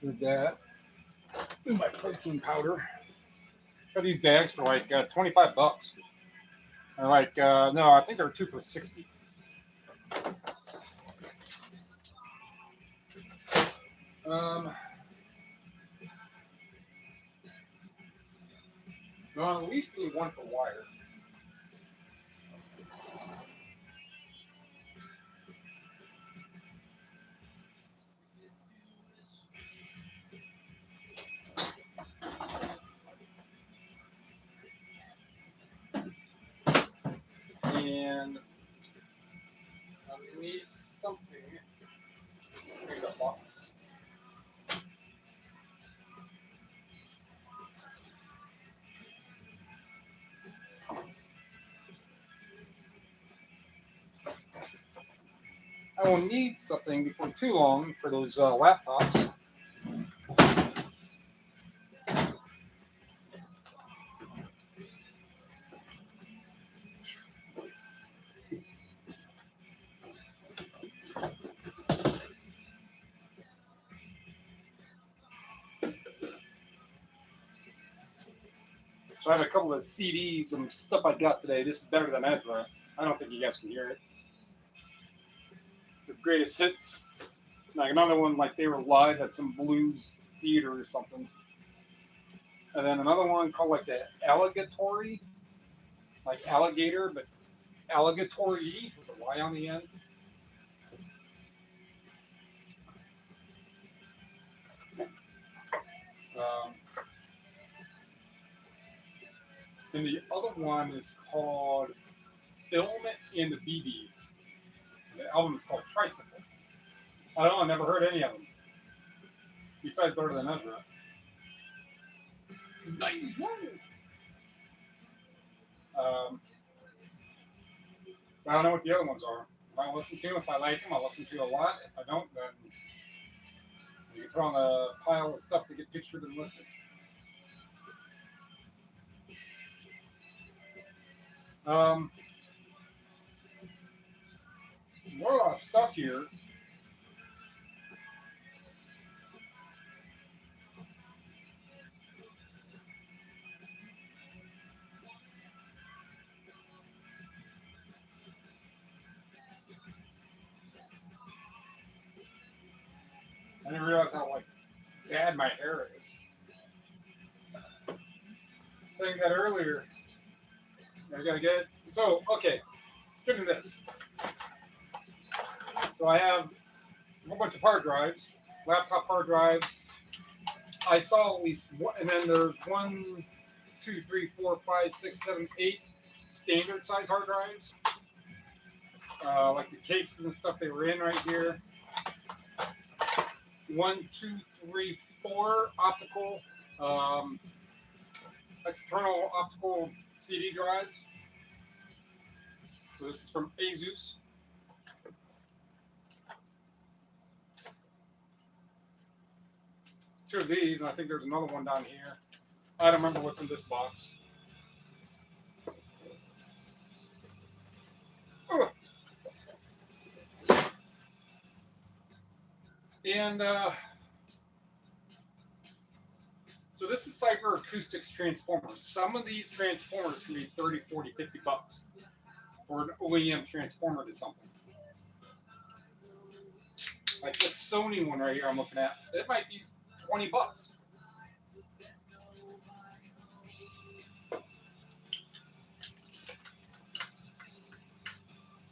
Did that. Do my protein powder. Got these bags for like $25. Or like no, I think they're 2 for 60. Well, at least need one for wire. And I need something. Here's a box. I will need something before too long for those laptops. So I have a couple of CDs and stuff I got today. This is better than Ezra. I don't think you guys can hear it. The greatest hits. Like another one, like they were live at some blues theater or something. And then another one called like the Alligatory, like alligator, but alligatory with a Y on the end. And the other one is called Film and the BBs. The album is called Tricycle. I don't know, I never heard any of them. Besides Better Than Ezra. It's 91. I don't know what the other ones are. If I listen to them, if I like them, I'll listen to a lot. If I don't, then you can throw on a pile of stuff to get pictured and listed. More a lot of stuff here. I didn't realize how like bad my hair is. Saying that earlier. I gotta get it. So, okay. Let's get into this. So I have a whole bunch of hard drives, laptop hard drives. I saw at least one, and then there's 1, 2, 3, 4, 5, 6, 7, 8 standard size hard drives. Like the cases and stuff they were in right here. 1, 2, 3, 4 optical, external optical CD drives. So this is from Asus. Two of these, and I think there's another one down here. I don't remember what's in this box. Oh. And so this is Cyber Acoustics transformers. Some of these transformers can be 30, 40, 50 bucks for an OEM transformer to something. Like this Sony one right here I'm looking at, it might be 20 bucks.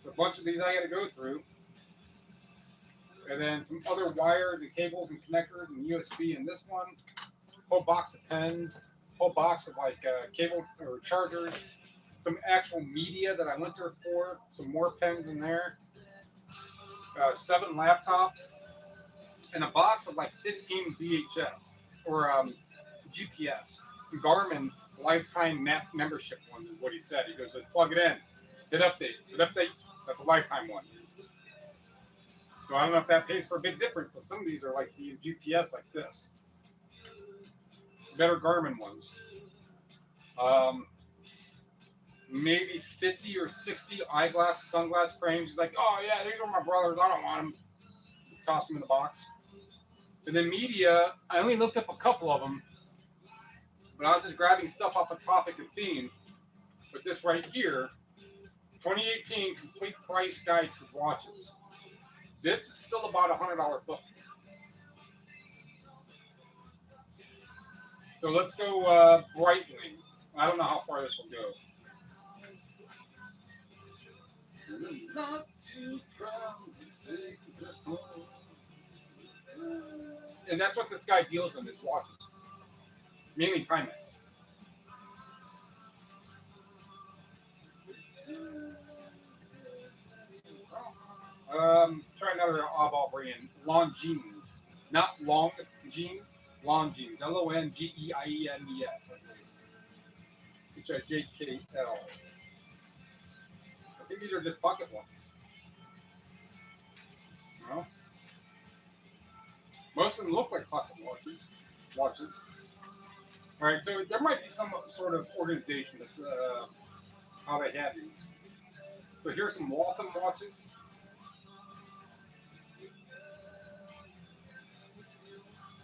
So a bunch of these I got to go through. And then some other wires and cables and connectors and USB in this one. Whole box of pens. Whole box of like cable or chargers. Some actual media that I went there for. Some more pens in there. 7 laptops. And a box of like 15 VHS or GPS. Garmin lifetime membership ones is what he said. He goes, plug it in. Hit update. It updates. That's a lifetime one. So I don't know if that pays for a big difference, but some of these are like these GPS like this. Better Garmin ones. Maybe 50 or 60 eyeglass, sunglass frames. He's like, oh yeah, these are my brothers. I don't want them. Just toss them in the box. And then media, I only looked up a couple of them, but I was just grabbing stuff off a topic and theme. But this right here, 2018 Complete Price Guide to Watches. This is still about a $100 book. So let's go Breitling. I don't know how far this will go. Not too proud to say goodbye. And that's what this guy deals in his watches. Mainly Timex. Try another oddball brand. Longines. Not long jeans. Longines. Longeienes. HJKL. I think these are just pocket watches. No? Most of them look like pocket watches. All right, so there might be some sort of organization that how they have these. So here's some Waltham watches.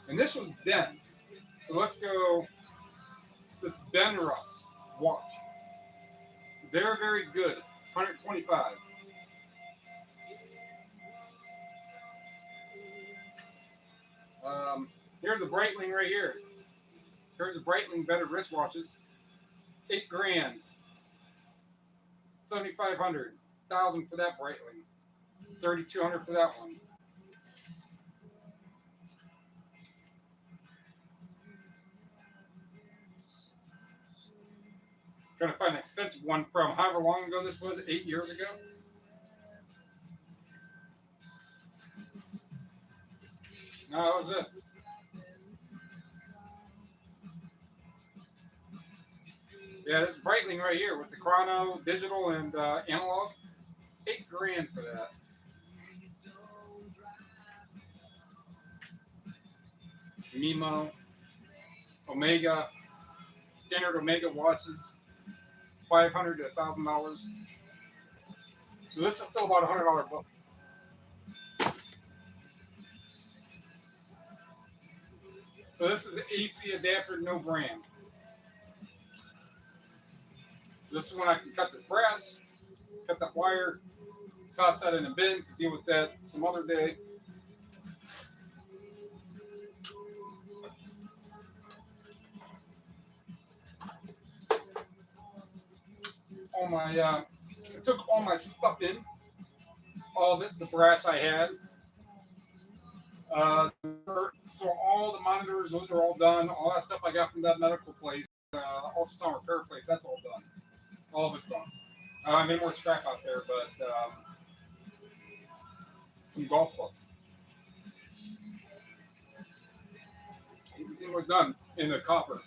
And this one's Ben. So let's go. This Ben Russ watch. Very, very good. 125. Here's a Breitling right here. Here's a Breitling better wristwatches. $8,000. 7,500. 1,000 for that Breitling. 3,200 for that one. Trying to find an expensive one from however long ago this was, 8 years ago. No, that was it. Yeah, this is Breitling right here with the chrono, digital, and analog. $8,000 for that. Nemo, Omega, standard Omega watches, $500 to $1,000. So this is still about a $100 book. So this is the AC adapter, no brand. This is when I can cut this brass, cut that wire, toss that in a bin to deal with that some other day. I took all my stuff in, all the brass I had. So all the monitors, those are all done. All that stuff I got from that medical place, ultrasound repair place, that's all done. All of it's done. I made more scrap out there, but some golf clubs. Everything was done in the copper.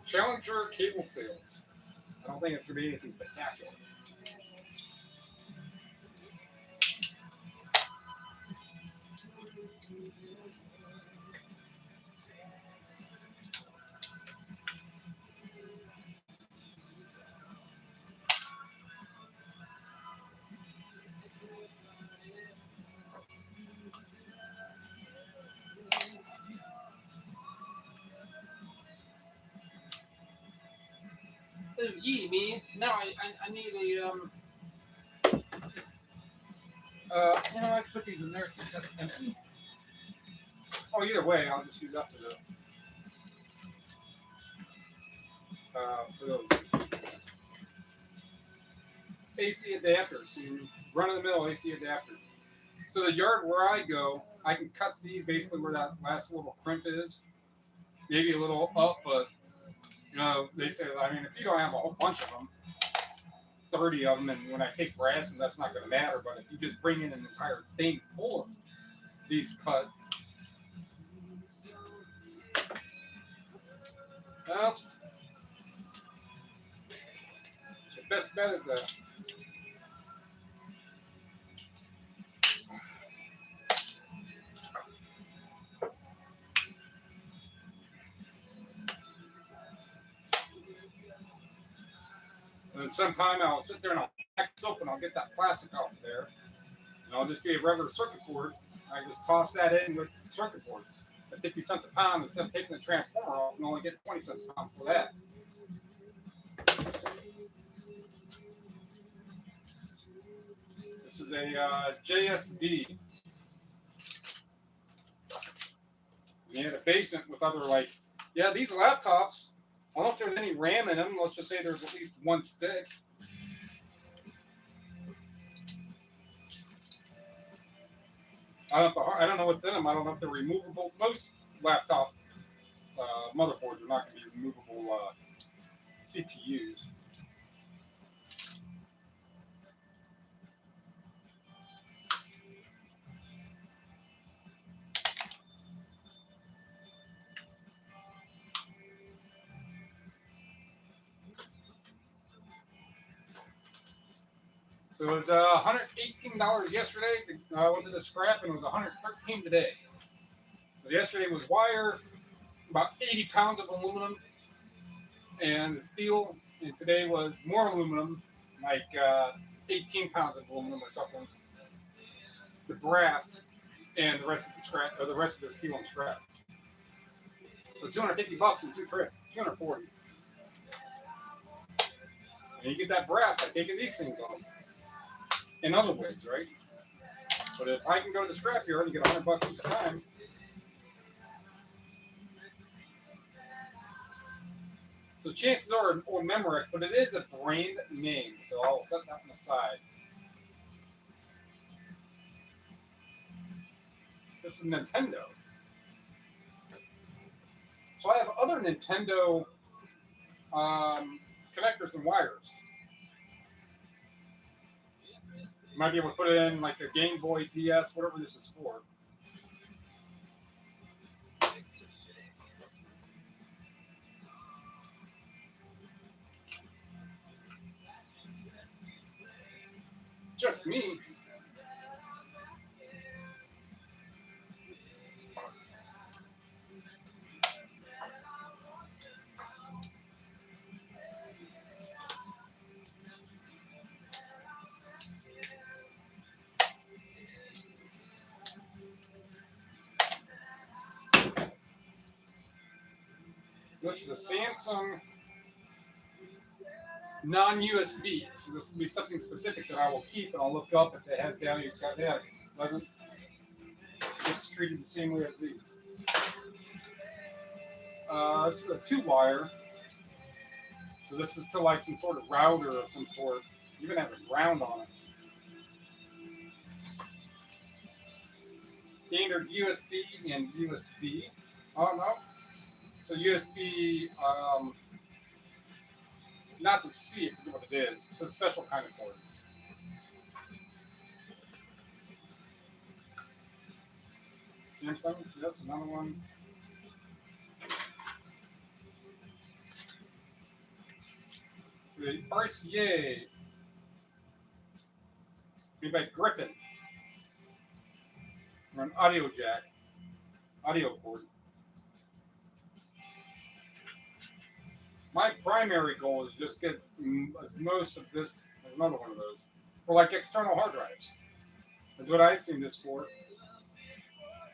Challenger cable sales. I don't think it's going to be anything spectacular. Oh, yeah, man. Now I need a I can put these in there since that's empty. Oh, either way, I'll just use that for those AC adapters. Run of the mill AC adapter. So the yard where I go, I can cut these basically where that last little crimp is. Maybe a little up, but they say, if you don't have a whole bunch of them, 30 of them, and when I take brass, and that's not going to matter, but if you just bring in an entire thing full of these cut. Oops. Your best bet is that. And then sometime I'll sit there and I'll pack this open. I'll get that plastic off of there. And I'll just be a regular circuit board. I just toss that in with circuit boards at 50 cents a pound instead of taking the transformer off and only get 20 cents a pound for that. This is a JSD. And you had a basement with other, like, yeah, these laptops, I don't know if there's any RAM in them. Let's just say there's at least one stick. I don't know what's in them. I don't know if they're removable. Most laptop motherboards are not going to be removable CPUs. So it was $118 yesterday. I went to the scrap and it was $113 today. So yesterday was wire, about 80 pounds of aluminum and steel, and today was more aluminum, like 18 pounds of aluminum or something. The brass and the rest of the scrap, or the rest of the steel and scrap. So $250 in 2 trips, $240. And you get that brass by taking these things off. In other ways, right? But if I can go to the scrapyard and get $100 each time, so chances are or Memorex, but it is a brand name, so I'll set that one aside. This is Nintendo. So I have other Nintendo connectors and wires. You might be able to put it in like a Game Boy, DS, whatever this is for. Just me. This is a Samsung non-USB. So this will be something specific that I will keep and I'll look up if it has value. It's got value. If it doesn't, it's treated the same way as these. This is a 2-wire. So this is to like some sort of router of some sort. It even has a ground on it. Standard USB and USB. Oh no. So USB, not to see if you know what it is. It's a special kind of cord. Samsung, yes, another one. It's the RCA, made by Griffin. Or an audio jack, audio cord. My primary goal is just get as most of this. There's another one of those for like external hard drives. That's what I've seen this for.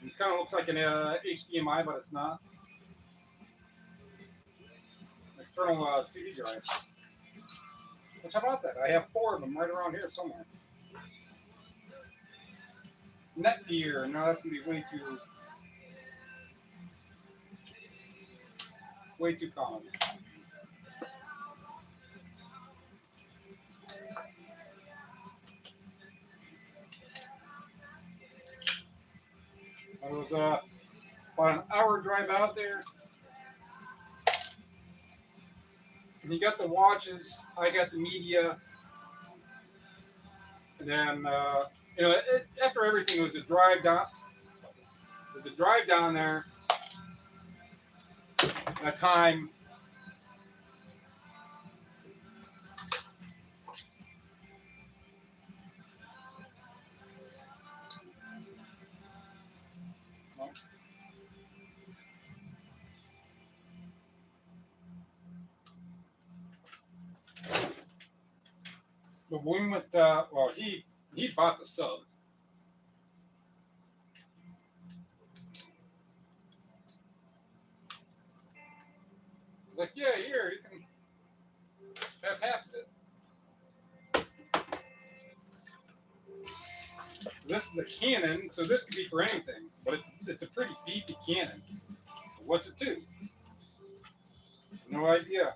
It kind of looks like an HDMI, but it's not. External CD drive. Which, how about that? I have 4 of them right around here somewhere. Netgear. No, that's gonna be way too common. It was about an hour drive out there. And you got the watches, I got the media. And then, after everything, it was a drive down. It was a drive down there. At a time. But when we went, well, he bought the sub. I was like, yeah, here, you can have half of it. This is the Canon, so this could be for anything, but it's a pretty beefy Canon. What's it to? No idea.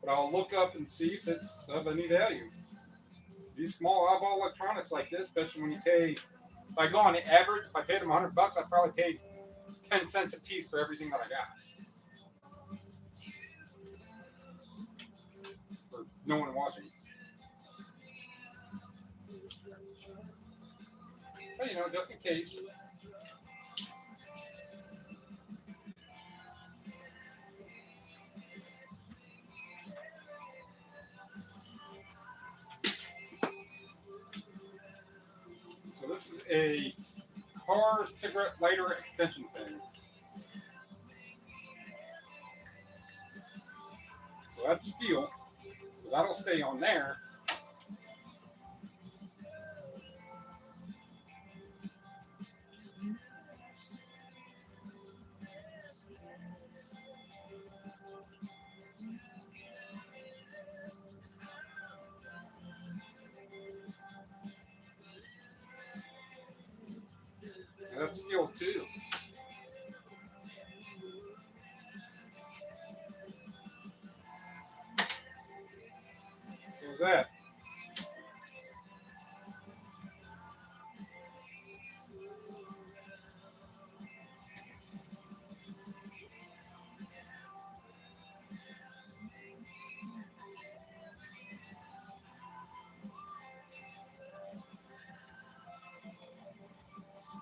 But I'll look up and see if it's of any value. These small eyeball electronics like this, especially when you pay, if I go on the average, if I paid them $100, I probably paid 10 cents a piece for everything that I got. For no one watching. But, you know, just in case. So this is a car cigarette lighter extension thing. So that's steel. So that'll stay on there. And that's steel too. So is that.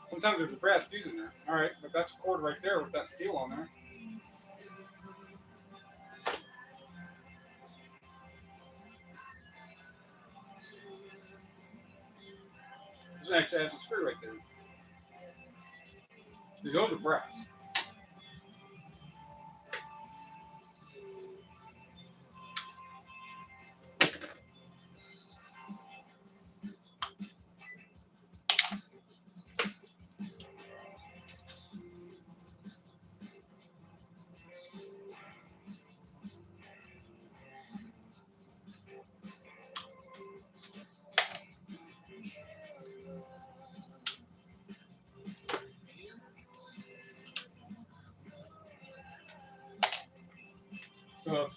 Sometimes there's a brass fuse in there. All right, but that's a cord right there with that steel on there. This actually has a screw right there. See, those are brass. So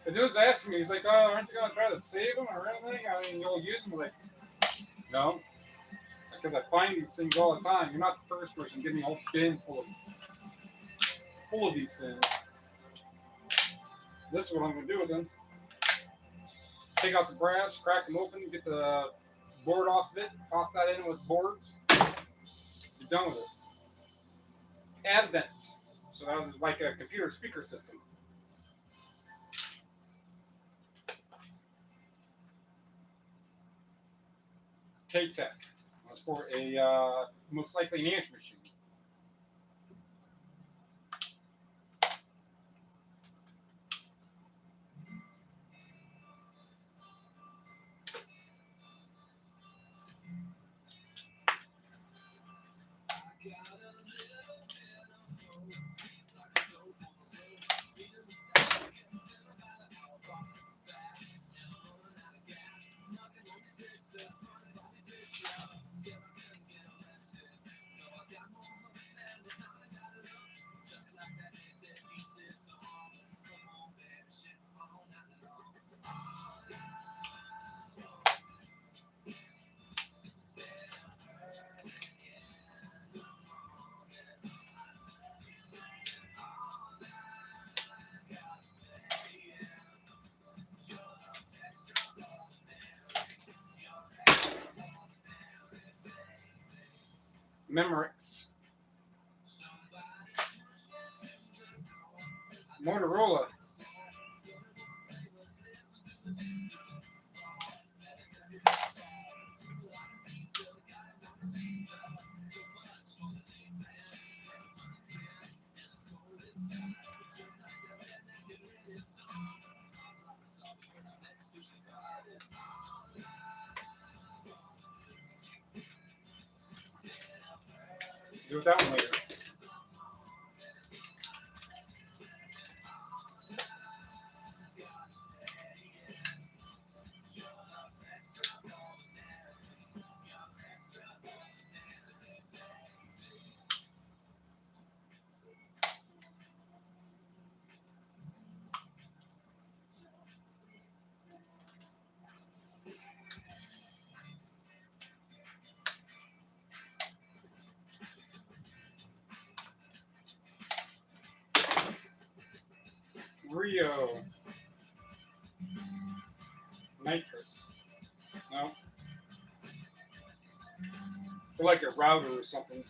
the dude was asking me, he's like, "Oh, aren't you gonna try to save them or anything? I mean, you'll use them." Like, no, because I find these things all the time. You're not the first person giving me a whole bin full of these things. This is what I'm gonna do with them. Take out the brass, crack them open, get the board off of it, toss that in with boards. You're done with it. Add vent. So that was like a computer speaker system. K-Tech. That's for a most likely an answer machine. Memorex. Motorola. Do that one later. Rio. Nitrous. No. For like a router or something.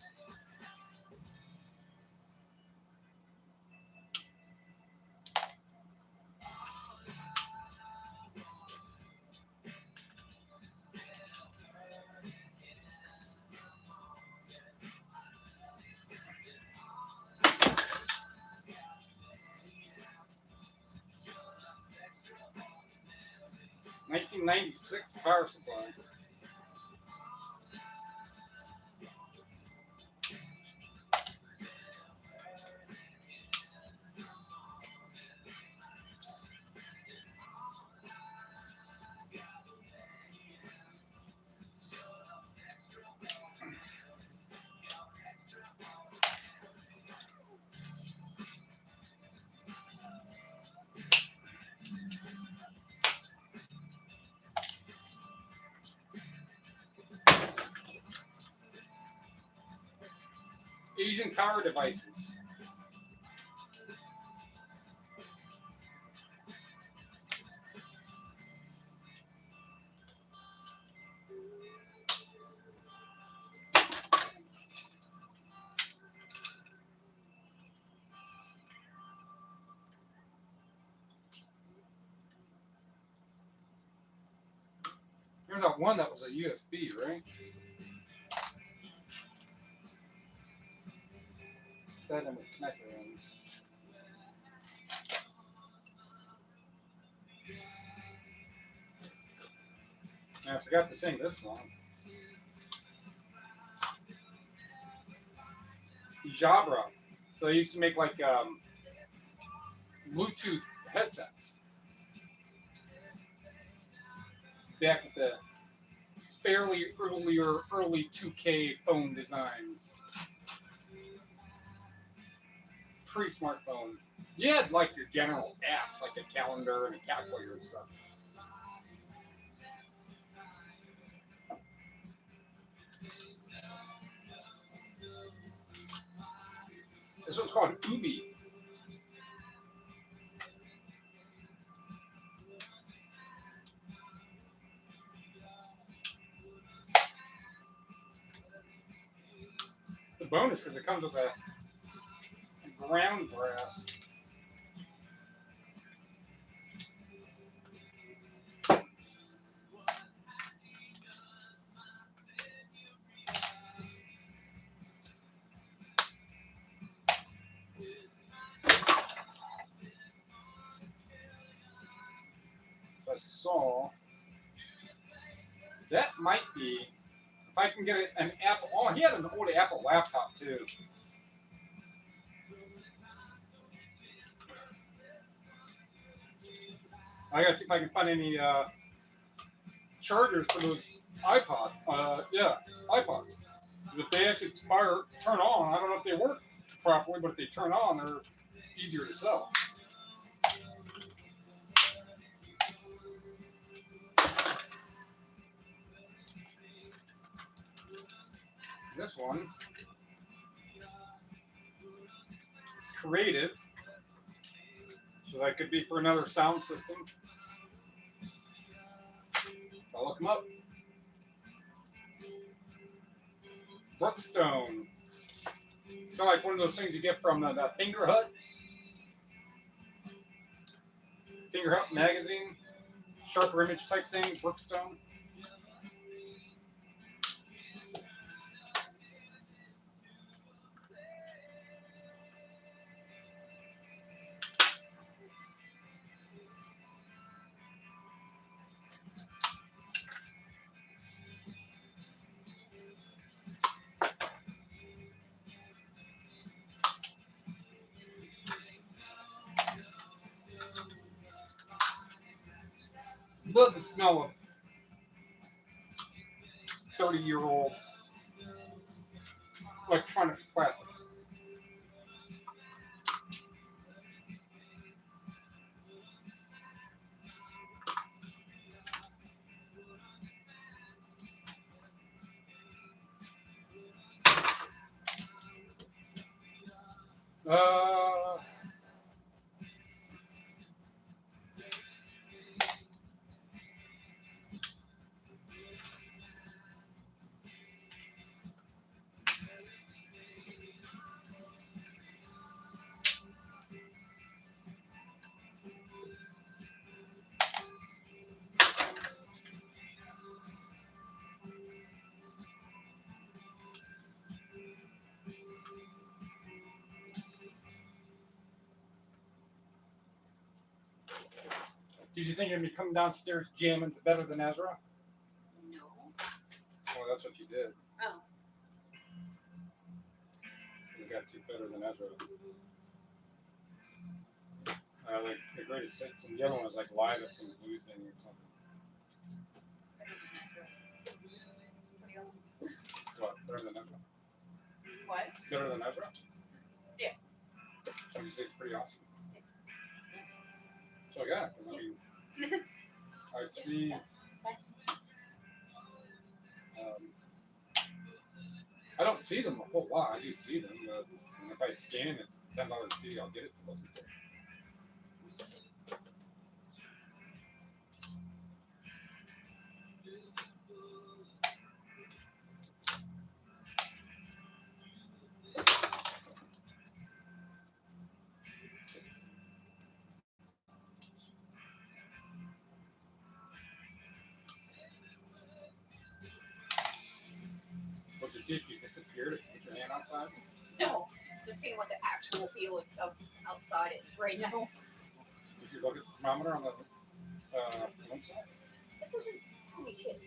$1996 power supply. Asian power devices. There's that one that was a USB, right? That and the connector ends. I forgot to sing this song. Jabra. So they used to make like Bluetooth headsets. Back at the fairly early 2K phone designs. Pre-smartphone. You had like your general apps, like a calendar and a calculator and stuff. This one's called Ubi. It's a bonus because it comes with a ground brass. I saw that might be if I can get an Apple. Oh, he had an old Apple laptop too. I gotta see if I can find any chargers for those iPods. If they actually turn on, I don't know if they work properly, but if they turn on, they're easier to sell. This one is creative, so that could be for another sound system. I'll look them up. Brookstone. It's kind of like one of those things you get from that Finger Hut. Finger Hut magazine. Sharper image type thing. Brookstone. Love the smell of 30-year-old electronics plastic. Uh, did you think you'd be coming downstairs jamming to Better Than Ezra? No. Well, that's what you did. Oh. You got to Better Than Ezra. Like the greatest hits, and the other one was like Live at Some Losing or something. What? Better Than Ezra? What? Better Than Ezra? Yeah. Would you say it's pretty awesome? So I got it, because I mean, I see. I don't see them a whole lot. I do see them, but if I scan it, $10 CD, I'll get it to listen to. But you see if you disappeared, if you put your hand outside. No. Just seeing what the actual feel of outside is right now. If you look at the thermometer on the inside. That doesn't tell me shit.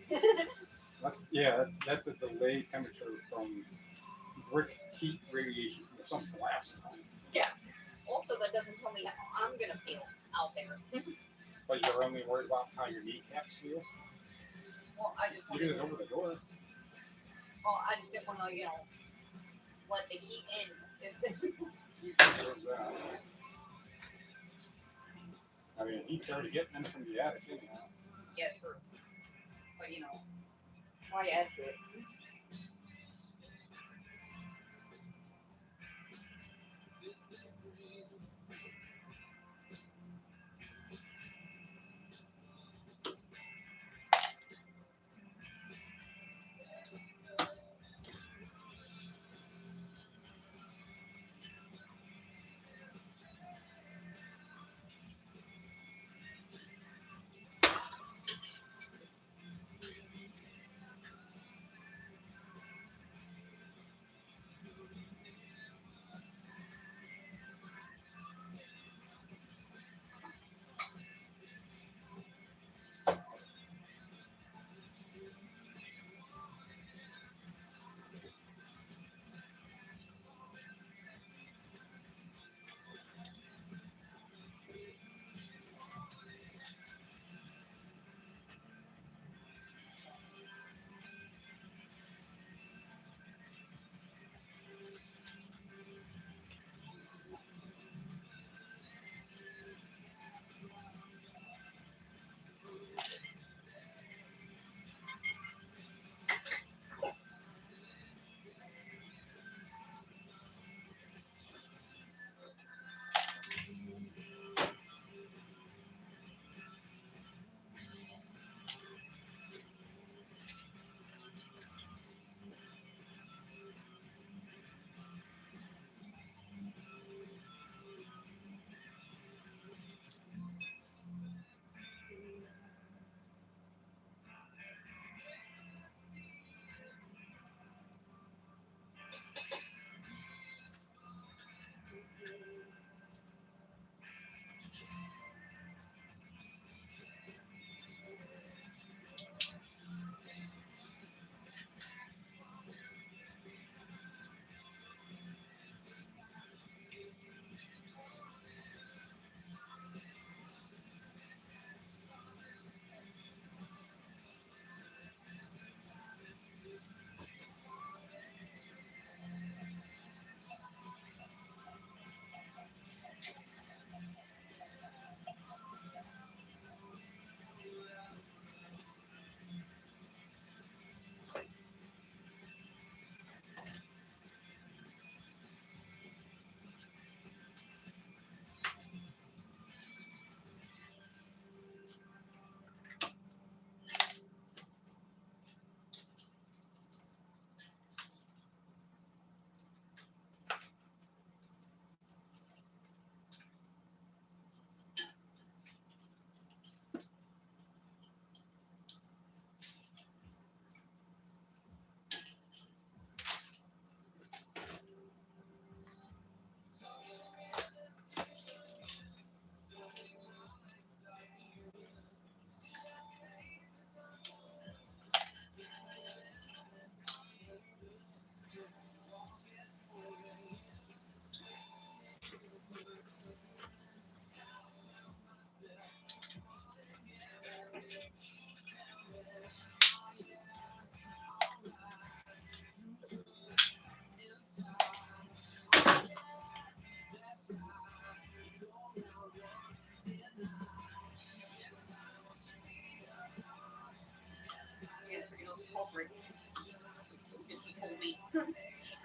That's a delayed temperature from brick heat radiation from the sun blasting on. Yeah. Also, that doesn't tell me how I'm gonna feel out there. But you're only worried about how your kneecaps feel. Well, I just You can just open the door. Well, I just didn't want to, let the heat in. There's that. I mean, heat's already getting in from the attic anyhow. Yeah, true. But why add to it?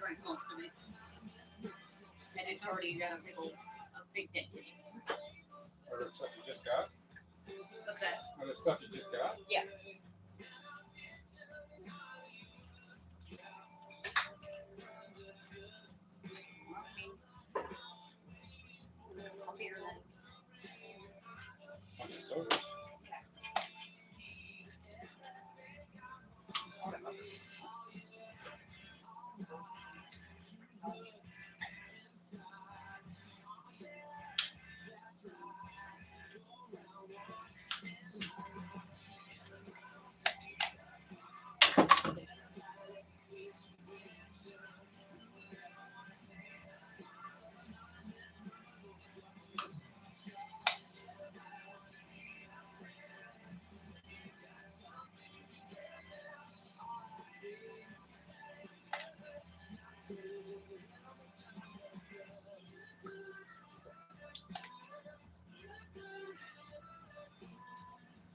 drank most of it. And it's already got a big dent in it. Or the stuff you just got? What's that? Or the stuff you just got? Yeah. I'll be here then. Bunch of sodas.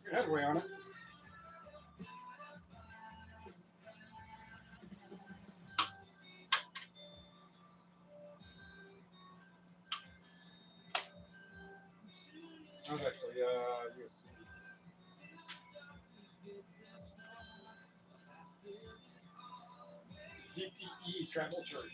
Good headway on it. That was actually USB. ZTE travel charger.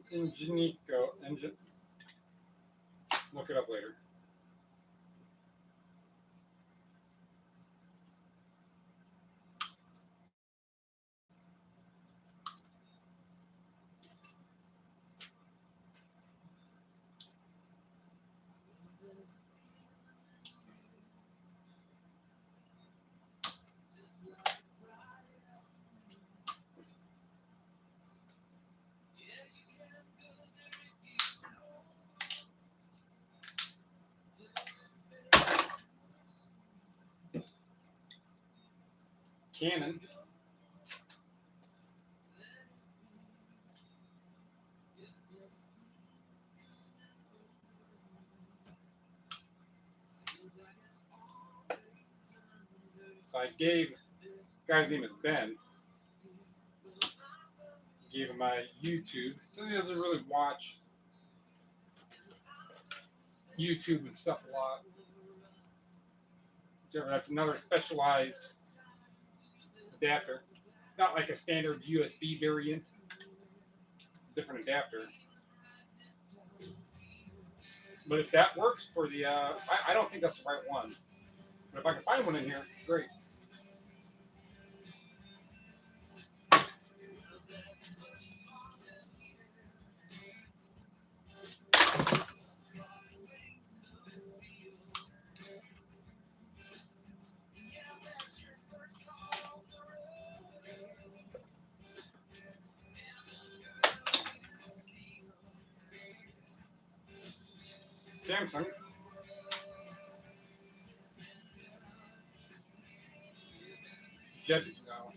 Ingenico. Look it up later. Canon. So I gave, guy's name is Ben. Gave him my YouTube. So he doesn't really watch YouTube and stuff a lot. Whichever, that's another specialized adapter. It's not like a standard USB variant. It's a different adapter. But if that works for the, I don't think that's the right one. But if I can find one in here, great. Samsung. Jet, no.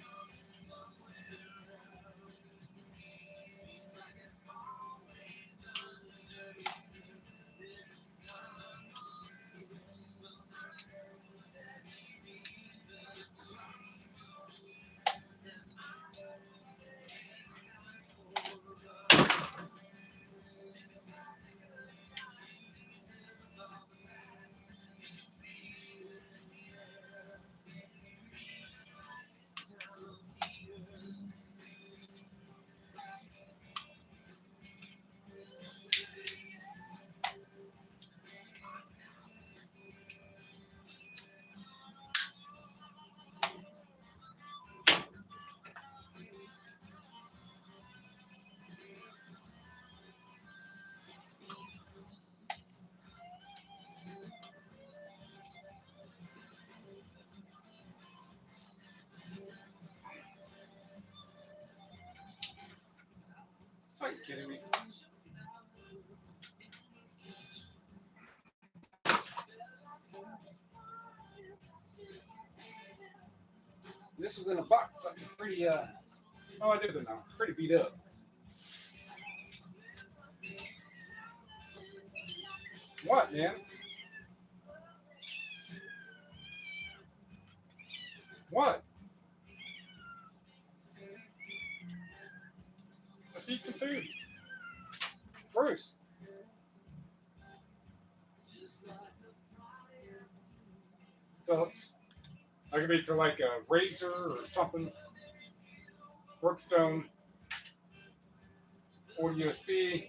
kidding me? This was in a box. It was pretty, oh, I did it now. It's pretty beat up. What, man? What? Just eat some food. Bruce. Phillips. I could be to like a razor or something. Brookstone. 40 USB.